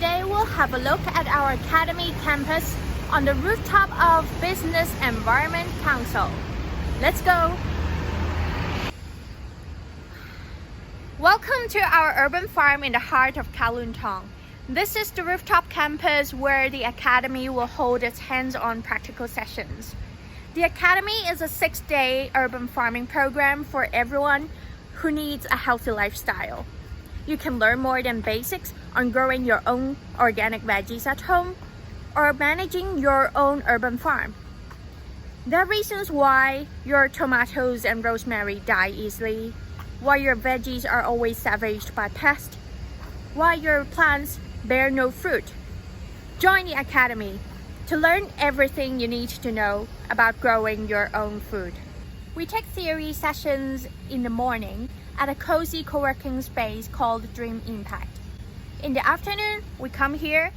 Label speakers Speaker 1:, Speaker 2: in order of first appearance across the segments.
Speaker 1: Today we'll have a look at our Academy campus on the rooftop of Business Environment Council. Let's go! Welcome to our urban farm in the heart of Kowloon Tong. This is the rooftop campus where the Academy will hold its hands-on practical sessions. The Academy is a 6-day urban farming program for everyone who needs a healthy lifestyle. You can learn more than basics on growing your own organic veggies at home or managing your own urban farm. There are reasons why your tomatoes and rosemary die easily, why your veggies are always savaged by pests, why your plants bear no fruit. Join the Academy to learn everything you need to know about growing your own food. We take theory sessions in the morning at a cozy co-working space called Dream Impact. In the afternoon, we come here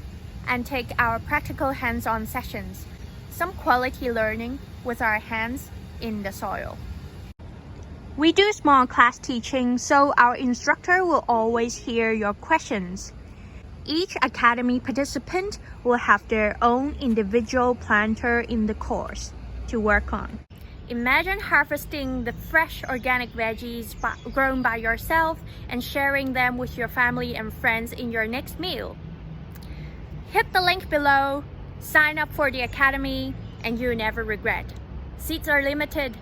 Speaker 1: and take our practical hands-on sessions, some quality learning with our hands in the soil. We do small class teaching, so our instructor will always hear your questions. Each Academy participant will have their own individual planter in the course to work on. Imagine harvesting the fresh organic veggies grown by yourself and sharing them with your family and friends in your next meal. Hit the link below, sign up for the Academy, and you'll never regret. Seats are limited.